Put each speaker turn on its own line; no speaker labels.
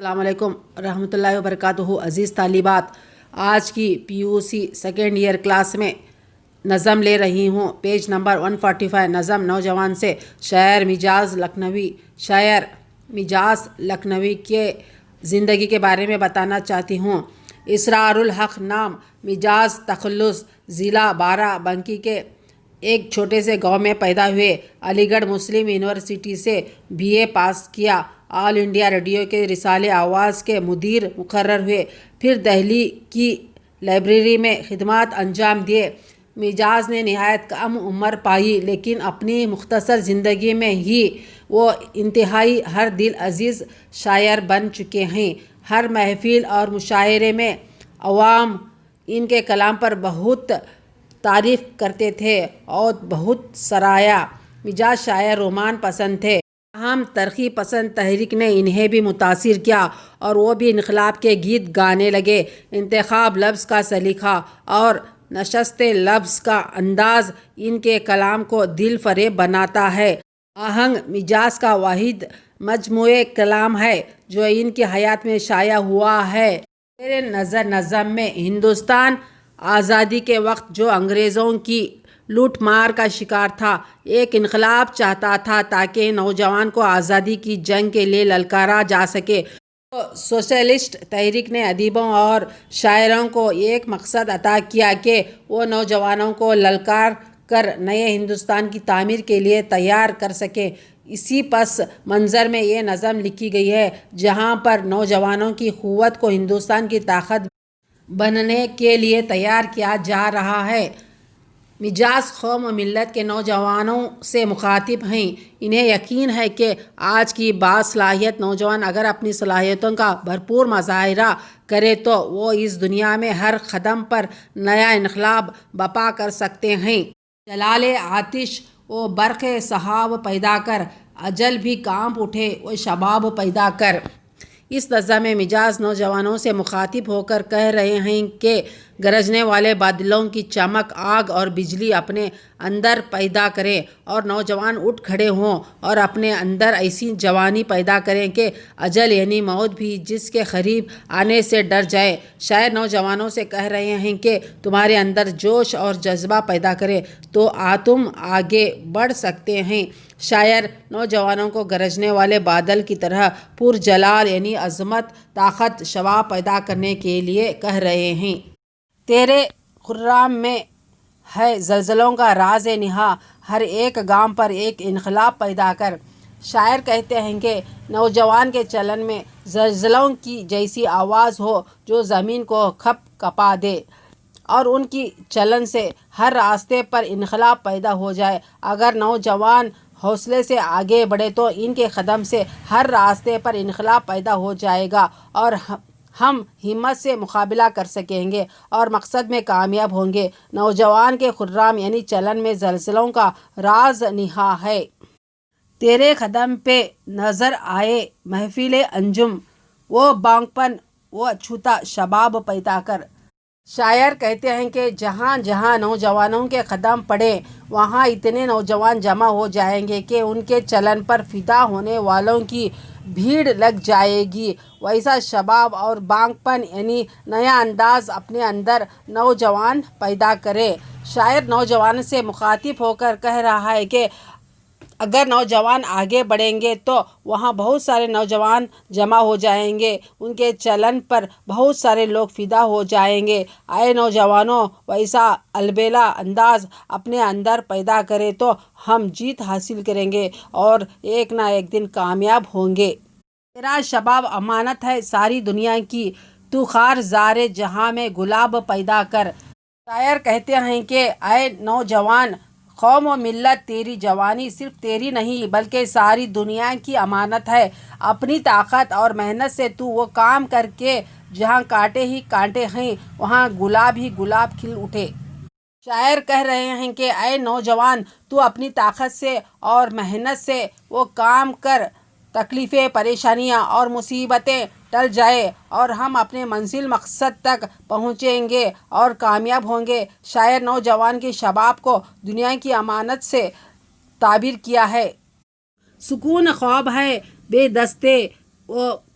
السلام علیکم رحمۃ اللہ وبرکاتہ۔ عزیز طالبات، آج کی PUC سیکنڈ ایئر کلاس میں نظم لے رہی ہوں۔ پیج نمبر 145 نظم نوجوان سے شاعر مجاز لکھنوی کے زندگی کے بارے میں بتانا چاہتی ہوں۔ اسرار الحق نام مجاز تخلص ضلع بارہ بنکی کے ایک چھوٹے سے گاؤں میں پیدا ہوئے۔ علی گڑھ مسلم یونیورسٹی سے BA پاس کیا۔ آل انڈیا ریڈیو کے رسالے آواز کے مدیر مقرر ہوئے۔ پھر دہلی کی لائبریری میں خدمات انجام دیے۔ مجاز نے نہایت کم عمر پائی، لیکن اپنی مختصر زندگی میں ہی وہ انتہائی ہر دل عزیز شاعر بن چکے ہیں۔ ہر محفل اور مشاعرے میں عوام ان کے کلام پر بہت تعریف کرتے تھے اور بہت سراہا۔ مجاز شاعر رومان پسند تھے۔ اہم ترقی پسند تحریک نے انہیں بھی متاثر کیا اور وہ بھی انقلاب کے گیت گانے لگے۔ انتخاب لفظ کا سلیقہ اور نشست لفظ کا انداز ان کے کلام کو دل فریب بناتا ہے۔ آہنگ مجاز کا واحد مجموعہ کلام ہے جو ان کی حیات میں شائع ہوا ہے۔ تیرے نظر نظم میں ہندوستان آزادی کے وقت جو انگریزوں کی لوٹ مار کا شکار تھا، ایک انقلاب چاہتا تھا تاکہ نوجوان کو آزادی کی جنگ کے لیے للکارا جا سکے۔ تو سوشلسٹ تحریک نے ادیبوں اور شاعروں کو ایک مقصد عطا کیا کہ وہ نوجوانوں کو للکار کر نئے ہندوستان کی تعمیر کے لیے تیار کر سکیں۔ اسی پس منظر میں یہ نظم لکھی گئی ہے، جہاں پر نوجوانوں کی قوت کو ہندوستان کی طاقت بننے کے لیے تیار کیا جا رہا ہے۔ مجاز قوم و ملت کے نوجوانوں سے مخاطب ہیں۔ انہیں یقین ہے کہ آج کی باصلاحیت نوجوان اگر اپنی صلاحیتوں کا بھرپور مظاہرہ کرے تو وہ اس دنیا میں ہر قدم پر نیا انقلاب برپا کر سکتے ہیں۔ جلال آتش و برق سحاب پیدا کر، اجل بھی کانپ اٹھے و شباب پیدا کر۔ اس نظم میں مجاز نوجوانوں سے مخاطب ہو کر کہہ رہے ہیں کہ گرجنے والے بادلوں کی چمک، آگ اور بجلی اپنے اندر پیدا کریں اور نوجوان اٹھ کھڑے ہوں اور اپنے اندر ایسی جوانی پیدا کریں کہ اجل یعنی موت بھی جس کے قریب آنے سے ڈر جائے۔ شاعر نوجوانوں سے کہہ رہے ہیں کہ تمہارے اندر جوش اور جذبہ پیدا کریں تو تم آگے بڑھ سکتے ہیں۔ شاعر نوجوانوں کو گرجنے والے بادل کی طرح پرجلال یعنی عظمت، طاقت، شباب پیدا کرنے کے لیے کہہ رہے ہیں۔ تیرے خرام میں ہے زلزلوں کا راز نہاں، ہر ایک گام پر ایک انقلاب پیدا کر۔ شاعر کہتے ہیں کہ نوجوان کے چلن میں زلزلوں کی جیسی آواز ہو جو زمین کو کپا دے، اور ان کی چلن سے ہر راستے پر انقلاب پیدا ہو جائے۔ اگر نوجوان حوصلے سے آگے بڑھے تو ان کے قدم سے ہر راستے پر انقلاب پیدا ہو جائے گا اور ہم ہمت سے مقابلہ کر سکیں گے اور مقصد میں کامیاب ہوں گے۔ نوجوان کے خرام یعنی چلن میں زلزلوں کا راز نہاں ہے۔ تیرے قدم پہ نظر آئے محفل انجم، وہ بانگپن وہ چھوتا شباب پیدا کر۔ شاعر کہتے ہیں کہ جہاں جہاں نوجوانوں کے قدم پڑیں وہاں اتنے نوجوان جمع ہو جائیں گے کہ ان کے چلن پر فدا ہونے والوں کی بھیڑ لگ جائے گی۔ ویسا شباب اور بانگپن یعنی نیا انداز اپنے اندر نوجوان پیدا کرے۔ شاعر نوجوان سے مخاطب ہو کر کہہ رہا ہے کہ اگر نوجوان آگے بڑھیں گے تو وہاں بہت سارے نوجوان جمع ہو جائیں گے، ان کے چلن پر بہت سارے لوگ فدا ہو جائیں گے۔ اے نوجوانوں، ویسا البیلا انداز اپنے اندر پیدا کرے تو ہم جیت حاصل کریں گے اور ایک نہ ایک دن کامیاب ہوں گے۔ تیرا شباب امانت ہے ساری دنیا کی، تو خار زار جہاں میں گلاب پیدا کر۔ شاعر کہتے ہیں کہ اے نوجوان، قوم و ملت تیری جوانی صرف تیری نہیں بلکہ ساری دنیا کی امانت ہے۔ اپنی طاقت اور محنت سے تو وہ کام کر کے جہاں کانٹے ہی کانٹے ہیں وہاں گلاب ہی گلاب کھل اٹھے۔ شاعر کہہ رہے ہیں کہ اے نوجوان، تو اپنی طاقت سے اور محنت سے وہ کام کر، تکلیفیں، پریشانیاں اور مصیبتیں ٹل جائے اور ہم اپنے منزل مقصد تک پہنچیں گے اور کامیاب ہوں گے۔ شاعر نوجوان کے شباب کو دنیا کی امانت سے تعبیر کیا ہے۔ سکون خواب ہے بے دستے و